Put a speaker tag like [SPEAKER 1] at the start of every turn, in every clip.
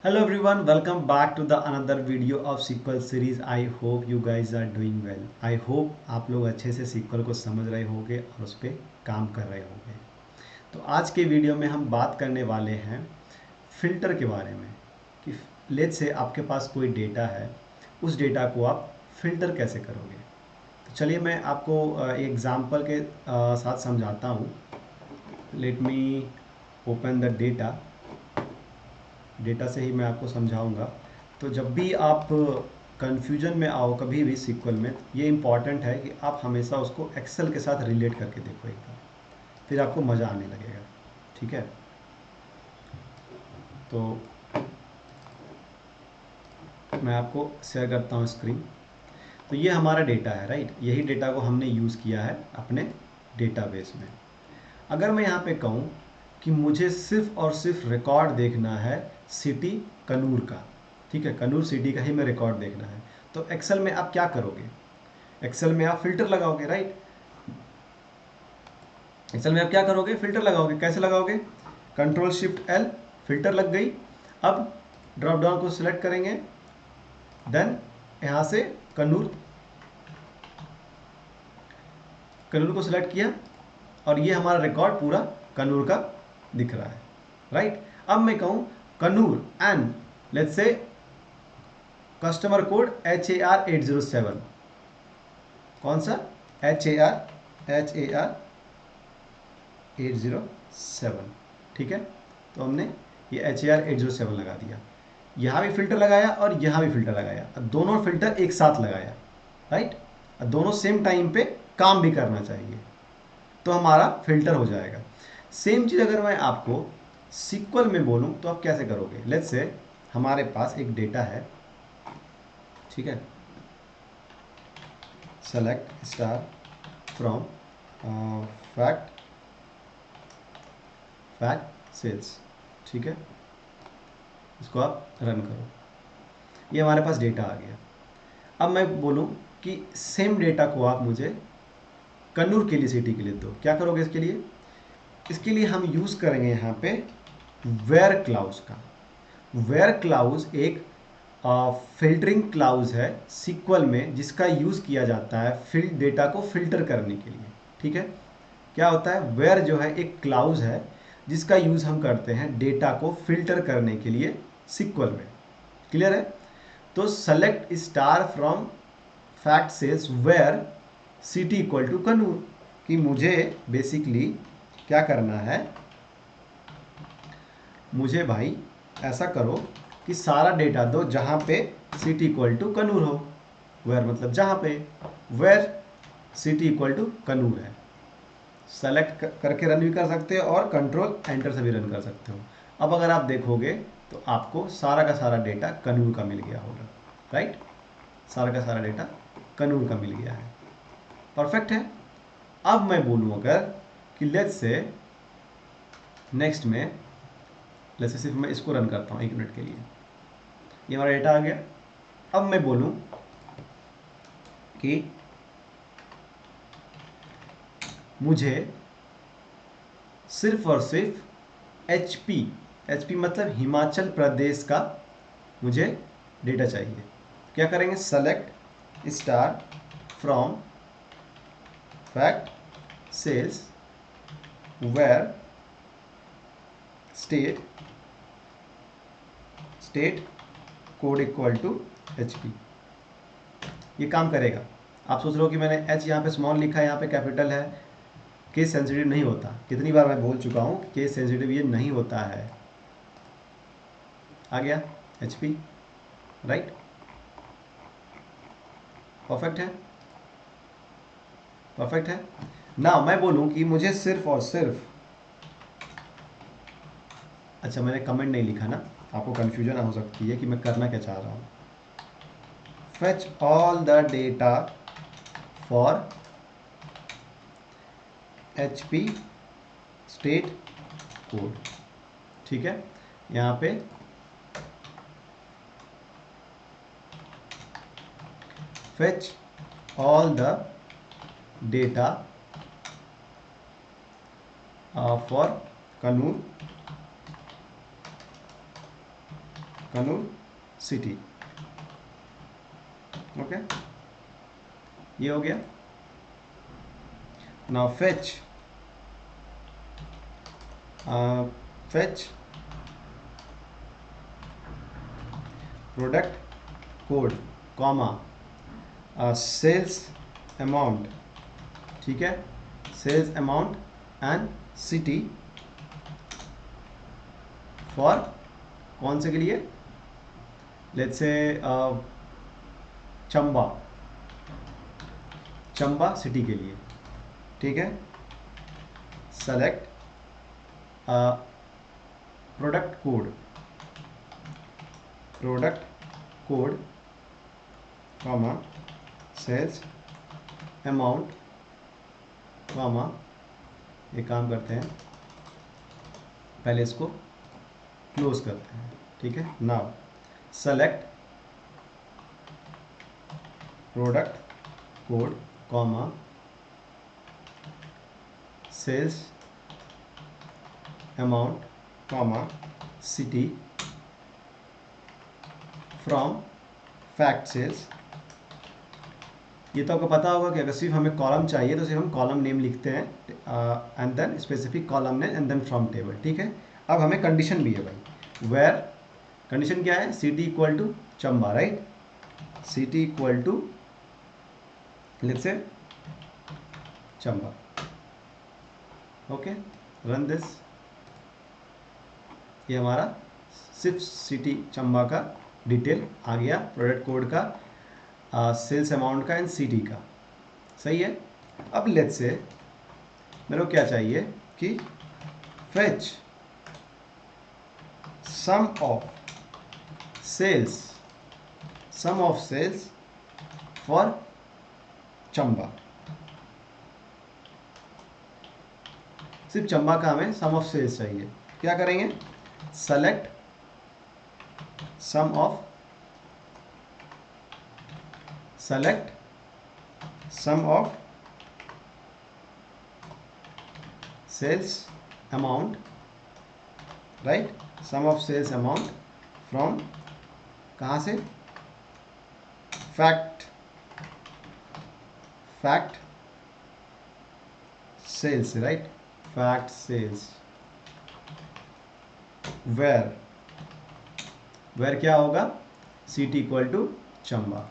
[SPEAKER 1] Hello everyone, welcome back to the another video of SQL series. I hope you guys are doing well. I hope आप लोग अच्छे से SQL को समझ रहे होंगे और उस पर काम कर रहे होंगे। तो आज के वीडियो में हम बात करने वाले हैं फिल्टर के बारे में कि लेट्स से आपके पास कोई डेटा है, उस डेटा को आप फिल्टर कैसे करोगे। तो चलिए मैं आपको एग्जांपल के साथ समझाता हूँ। Let me open the data से ही मैं आपको समझाऊंगा। तो जब भी आप कन्फ्यूजन में आओ कभी भी सीक्वल में, ये इम्पॉर्टेंट है कि आप हमेशा उसको एक्सेल के साथ रिलेट करके देखो एक बार, फिर आपको मज़ा आने लगेगा। ठीक है, तो मैं आपको शेयर करता हूँ स्क्रीन। तो ये हमारा डेटा है, राइट। यही डेटा को हमने यूज़ किया है अपने डेटाबेस में। अगर मैं यहाँ पे कहूँ कि मुझे सिर्फ और सिर्फ रिकॉर्ड देखना है सिटी कनूर का, ठीक है, कनूर सिटी का ही मैं रिकॉर्ड देखना है, तो एक्सेल में आप क्या करोगे? एक्सेल में आप फिल्टर लगाओगे, राइट। एक्सेल में आप क्या करोगे? फिल्टर लगाओगे। कैसे लगाओगे? कंट्रोल शिफ्ट एल, फिल्टर लग गई। अब ड्रॉप डाउन को सिलेक्ट करेंगे, देन यहाँ से कनूर कनूर को सिलेक्ट किया और ये हमारा रिकॉर्ड पूरा कनूर का दिख रहा है, राइट। अब मैं कहूँ Kannur and let's say customer code HAR807, कौन सा? HAR807, ठीक है। तो हमने ये HAR807 लगा दिया, यहाँ भी फिल्टर लगाया और यहाँ भी फिल्टर लगाया, दोनों फिल्टर एक साथ लगाया, राइट। दोनों सेम टाइम पे काम भी करना चाहिए, तो हमारा फिल्टर हो जाएगा। सेम चीज़ अगर मैं आपको सीक्वल में बोलूँ तो आप कैसे करोगे? लेट्स से हमारे पास एक डेटा है, ठीक है। Select star from fact sales, ठीक है। इसको आप रन करो, ये हमारे पास डेटा आ गया। अब मैं बोलूँ कि सेम डेटा को आप मुझे कन्नूर के लिए सिटी के लिए दो, क्या करोगे इसके लिए? इसके लिए हम यूज़ करेंगे यहाँ पे वेयर क्लाउज का। वेयर क्लाउज एक फिल्टरिंग क्लाउज है सीक्वल में, जिसका यूज़ किया जाता है डेटा को फिल्टर करने के लिए, ठीक है। क्या होता है? वेयर जो है एक क्लाउज है जिसका यूज़ हम करते हैं डेटा को फिल्टर करने के लिए सीक्वल में। क्लियर है? तो select star from fact sales where city equal to Kannur, कि मुझे बेसिकली क्या करना है, मुझे भाई ऐसा करो कि सारा डेटा दो जहाँ पे सिटी इक्वल टू कनूर हो। वेयर मतलब जहाँ पे, वेयर सिटी इक्वल टू कनूर है। सेलेक्ट करके रन भी कर सकते हो और कंट्रोल एंटर से भी रन कर सकते हो। अब अगर आप देखोगे तो आपको सारा का सारा डेटा कनूर का मिल गया होगा, राइट। सारा का सारा डेटा कनूर का मिल गया है, परफेक्ट है। अब मैं बोलूँ अगर कि लेट्स से नेक्स्ट में, लेट्स से सिर्फ मैं इसको रन करता हूँ 1 मिनट के लिए, ये हमारा डेटा आ गया। अब मैं बोलूँ कि मुझे सिर्फ और सिर्फ एचपी मतलब हिमाचल प्रदेश का मुझे डेटा चाहिए। क्या करेंगे? Select star from fact sales where state code equal to HP. ये काम करेगा। आप सोच रहे हो कि मैंने एच यहाँ पे स्मॉल लिखा है, यहाँ पे कैपिटल है, केस सेंसिटिव नहीं होता। कितनी बार मैं बोल चुका हूँ, केस सेंसिटिव ये नहीं होता है। आ गया एचपी, राइट, परफेक्ट है, परफेक्ट है ना। मैं बोलूँ कि मुझे सिर्फ और सिर्फ, अच्छा मैंने कमेंट नहीं लिखा ना, आपको कन्फ्यूजन हो सकती है कि मैं करना क्या चाह रहा हूँ। Fetch all the data for HP state code, ठीक है। यहाँ पे fetch all the data for Kannur Kannur city. Okay, ये हो गया। Now fetch product code comma sales amount, ठीक है, sales amount and city for कौन से के लिए, लेट्स से चंबा सिटी के लिए, ठीक है। Select product code comma sales amount comma, एक काम करते हैं, पहले इसको क्लोज करते हैं, ठीक है। Now select product code comma sales amount comma city from fact sales. ये तो आपको पता होगा कि अगर सिर्फ हमें कॉलम चाहिए तो सिर्फ हम कॉलम नेम लिखते हैं and then specific column name and then from table, ठीक है। अब हमें कंडीशन भी है भाई, वेयर कंडीशन क्या है, city equal to Chamba, right, city equal to let's say Chamba. Okay, run this. ये हमारा सिर्फ सिटी चंबा का डिटेल आ गया, प्रोडक्ट कोड का, सेल्स अमाउंट का एंड सिटी का, सही है। अब लेट्स से मेरे को क्या चाहिए कि fetch sum of sales for Chamba. सिर्फ चंबा का हमें सम ऑफ सेल्स चाहिए। क्या करेंगे, select sum of sales amount, right, sum of sales amount from कहाँ से, fact sales, right, fact sales. Where क्या होगा, सिटी इक्वल टू चंबा।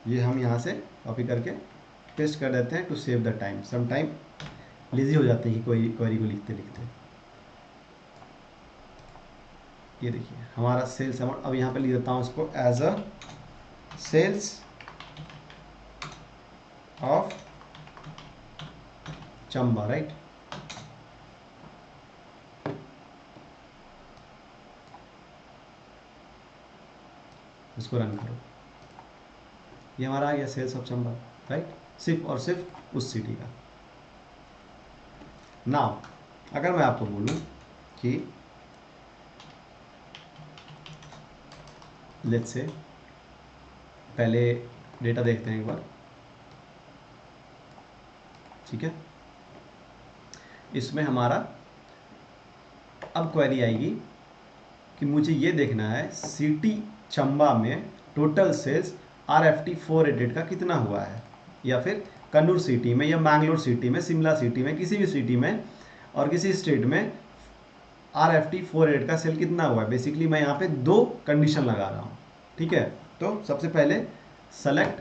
[SPEAKER 1] ये हम यहाँ से कॉपी करके पेस्ट कर देते हैं to save the time. Some time lazy हो जाते हैं कि कोई क्वेरी को लिखते लिखते। ये देखिए हमारा सेल्स अमाउंट, अब यहाँ पे लिख देता हूँ इसको as a sales of Chamba, right. इसको रन करो, ये हमारा आ गया सेल्स ऑफ चंबा, राइट, सिर्फ और सिर्फ उस सिटी का। नाउ अगर मैं आपको बोलूं कि लेट्स से पहले डेटा देखते हैं एक बार, ठीक है। इसमें हमारा अब क्वेरी आएगी कि मुझे ये देखना है सिटी चंबा में टोटल सेल्स RFT 488 का कितना हुआ है, या फिर कन्नूर सिटी में या मैंगलोर सिटी में, शिमला सिटी में, किसी भी सिटी में और किसी स्टेट में RFT 488 का सेल कितना हुआ है। बेसिकली मैं यहाँ पे दो कंडीशन लगा रहा हूँ, ठीक है। तो सबसे पहले सेलेक्ट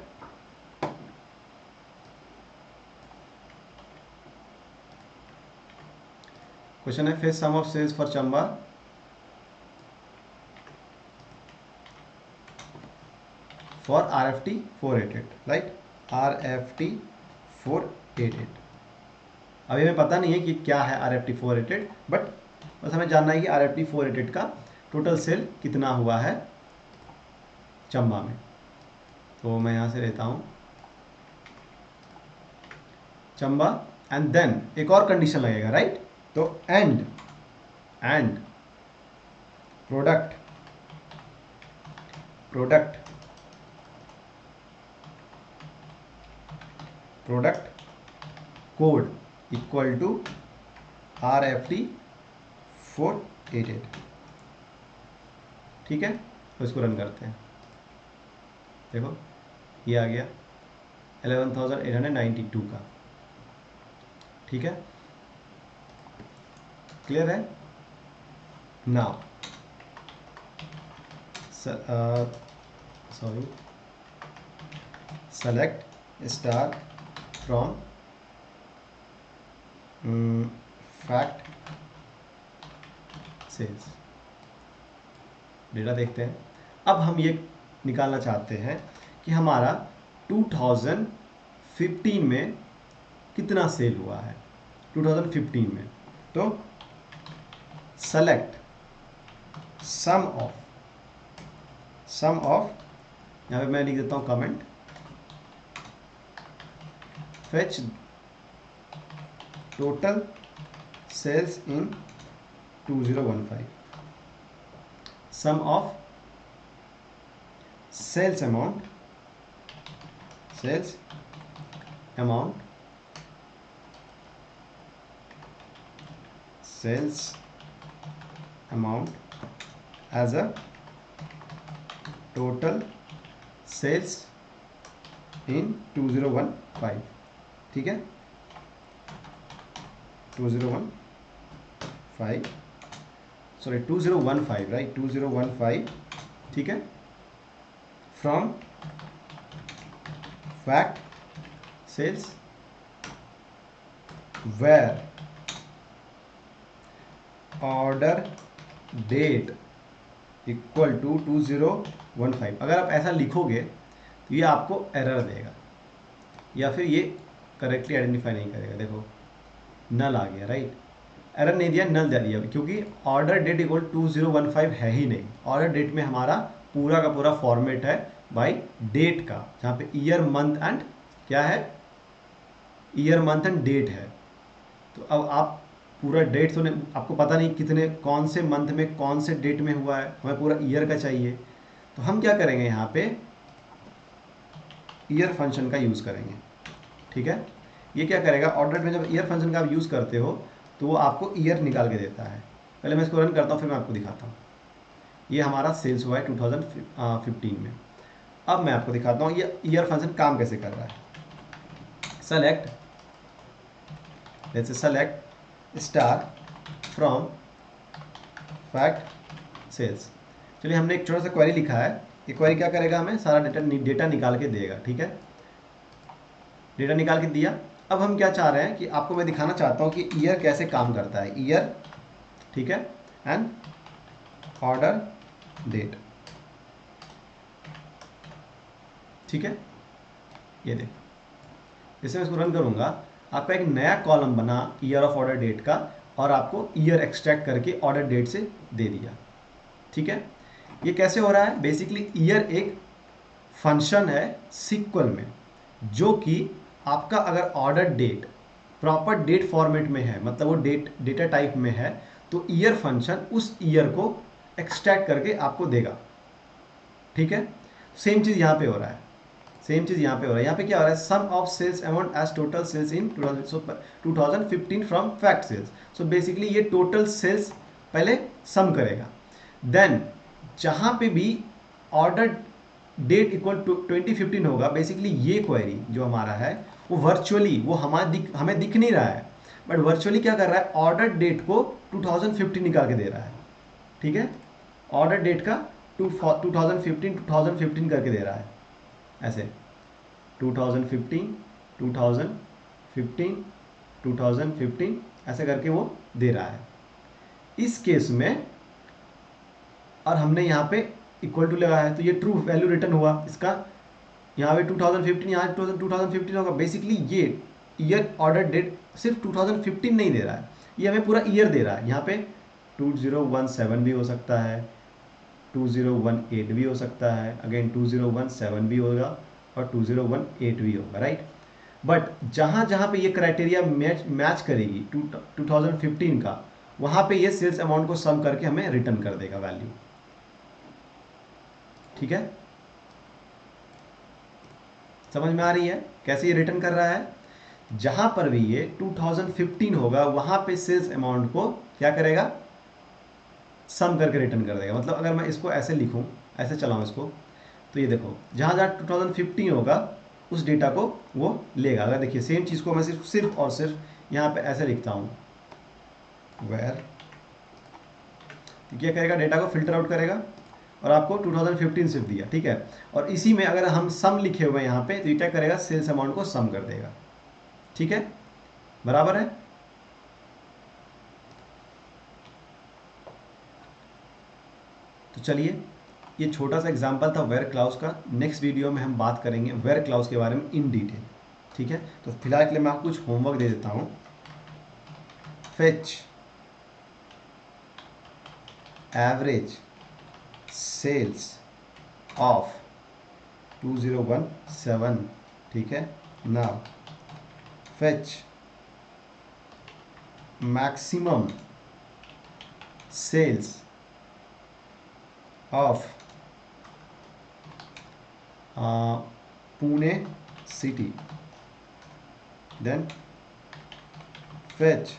[SPEAKER 1] क्वेश्चन है fetch sum of sales for Chamba for RFT 488, right, RFT 488। अभी हमें पता नहीं है कि क्या है RFT 488, बट बस हमें जानना है कि RFT 488 का टोटल सेल कितना हुआ है चंबा में। तो मैं यहाँ से लेता हूँ चंबा एंड देन एक और कंडीशन लगेगा, राइट। तो and product code equal to RFT 488, ठीक है, तो इसको रन करते हैं। देखो ये आ गया 11,892 का। ठीक है, क्लियर है। Now sorry, select star from fact sales. Data देखते हैं। अब हम ये निकालना चाहते हैं कि हमारा 2015 में कितना सेल हुआ है 2015 में। तो सेलेक्ट सम ऑफ, यहाँ पे मैं लिख देता हूँ comment, fetch total sales in 2015, sum of sales amount as a total sales in 2015। ठीक है, 2015 सॉरी 2015 राइट, 2015। ठीक है, from fact sales where order date equal to 2015। अगर आप ऐसा लिखोगे तो ये आपको एरर देगा या फिर ये करेक्टली आइडेंटिफाई नहीं करेगा। देखो नल आ गया राइट, एरर नहीं दिया, नल दे दिया, क्योंकि ऑर्डर डेट इक्वल 2015 है ही नहीं। ऑर्डर डेट में हमारा पूरा का पूरा फॉर्मेट है बाय डेट का, जहाँ पे ईयर मंथ एंड क्या है, ईयर मंथ एंड डेट है। तो अब आप पूरा डेट तो आपको पता नहीं कितने कौन से मंथ में कौन से डेट में हुआ है, हमें पूरा ईयर का चाहिए। तो हम क्या करेंगे, यहाँ पे ईयर फंक्शन का यूज़ करेंगे। ठीक है, ये क्या करेगा, ऑर्डर में जब ईयर फंक्शन का आप यूज़ करते हो तो वो आपको ईयर निकाल के देता है। पहले मैं इसको रन करता हूँ फिर मैं आपको दिखाता हूँ। ये हमारा सेल्स हुआ है 2015 में। अब मैं आपको दिखाता हूँ ये ईयर फंक्शन काम कैसे कर रहा है। Select star from fact sales. चलिए हमने एक छोटा सा क्वेरी लिखा है। ये क्वेरी क्या करेगा, हमें सारा डेटा निकाल के देगा। ठीक है, डेटा निकाल के दिया। अब हम क्या चाह रहे हैं कि आपको मैं दिखाना चाहता हूँ कि ईयर कैसे काम करता है। ईयर, ठीक है, एंड ऑर्डर डेट। ठीक है, ये देखो जैसे मैं इसको रन करूंगा आपका एक नया कॉलम बना ईयर ऑफ ऑर्डर डेट का, और आपको ईयर एक्सट्रैक्ट करके ऑर्डर डेट से दे दिया। ठीक है, ये कैसे हो रहा है, बेसिकली ईयर एक फंक्शन है सिक्वल में, जो कि आपका अगर order date proper date format में है, मतलब वो डेटा टाइप में है, तो ईयर फंक्शन उस ईयर को एक्सट्रैक्ट करके आपको देगा। ठीक है, सेम चीज़ यहाँ पे हो रहा है, सेम चीज़ यहाँ पे हो रहा है। यहाँ पे क्या हो रहा है, sum of sales amount as total sales in 2015 from fact sales. So basically ये टोटल सेल्स पहले सम करेगा, देन जहाँ पे भी ऑर्डर डेट इक्वल टू 2015 होगा, बेसिकली ये क्वेरी जो हमारा है वो वर्चुअली वो हमें दिख नहीं रहा है, बट वर्चुअली क्या कर रहा है, ऑर्डर डेट को 2015 निकाल के दे रहा है। ठीक है, ऑर्डर डेट का 2015 करके दे रहा है, ऐसे 2015 2015 2015 ऐसे करके वो दे रहा है इस केस में। और हमने यहाँ पे इक्वल टू लगाया है तो ये ट्रू वैल्यू रिटर्न हुआ इसका। यहाँ पे 2015, यहाँ 2015 होगा। बेसिकली ये ईयर ऑर्डर डेट सिर्फ 2015 नहीं दे रहा है, ये हमें पूरा ईयर दे रहा है। यहाँ पे 2017 भी हो सकता है, 2018 भी हो सकता है, अगेन 2017 भी होगा और 2018 भी होगा, राइट। बट जहाँ जहाँ पे ये क्राइटेरिया मैच करेगी 2015 का, वहाँ पे ये सेल्स अमाउंट को सम करके हमें रिटर्न कर देगा वैल्यू। ठीक है, समझ में आ रही है कैसे ये रिटर्न कर रहा है। जहां पर भी ये 2015 होगा वहां पे सेल्स अमाउंट को क्या करेगा, सम करके रिटर्न कर देगा। मतलब अगर मैं इसको ऐसे लिखूं, ऐसे चलाऊं इसको, तो ये देखो जहाँ जहाँ 2015 होगा उस डेटा को वो लेगा। अगर देखिए सेम चीज़ को मैं सिर्फ और सिर्फ यहाँ पे ऐसे लिखता हूँ वेयर, तो क्या करेगा, डेटा को फिल्टर आउट करेगा और आपको 2015 सिर्फ दिया, ठीक है। और इसी में अगर हम सम लिखे हुए हैं यहाँ पे, तो ये क्या करेगा, सेल्स अमाउंट को सम कर देगा, ठीक है, बराबर है। तो चलिए, ये छोटा सा एग्जांपल था वेयर क्लाउज का। नेक्स्ट वीडियो में हम बात करेंगे वेयर क्लाउज के बारे में इन डिटेल, ठीक है। तो फिलहाल के लिए मैं आपको कुछ होमवर्क दे देता हूँ। फेच एवरेज सेल्स ऑफ 2017, ठीक है। Now fetch maximum sales of Pune city, then fetch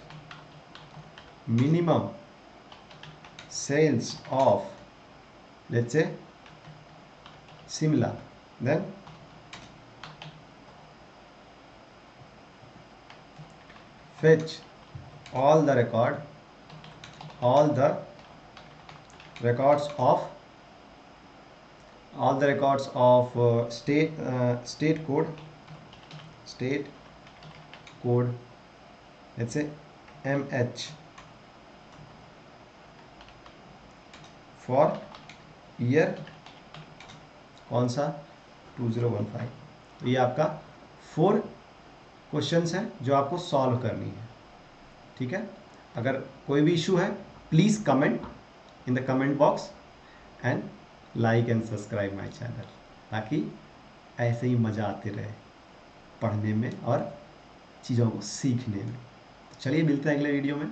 [SPEAKER 1] minimum sales of, let's say, Simla, then fetch all the records of state code, let's say MH for year कौन सा, 2015। तो ये आपका 4 questions हैं जो आपको सॉल्व करनी है, ठीक है। अगर कोई भी इशू है please comment in the comment box and like and subscribe my channel, ताकि ऐसे ही मज़ा आते रहे पढ़ने में और चीज़ों को सीखने में। चलिए मिलते हैं अगले वीडियो में।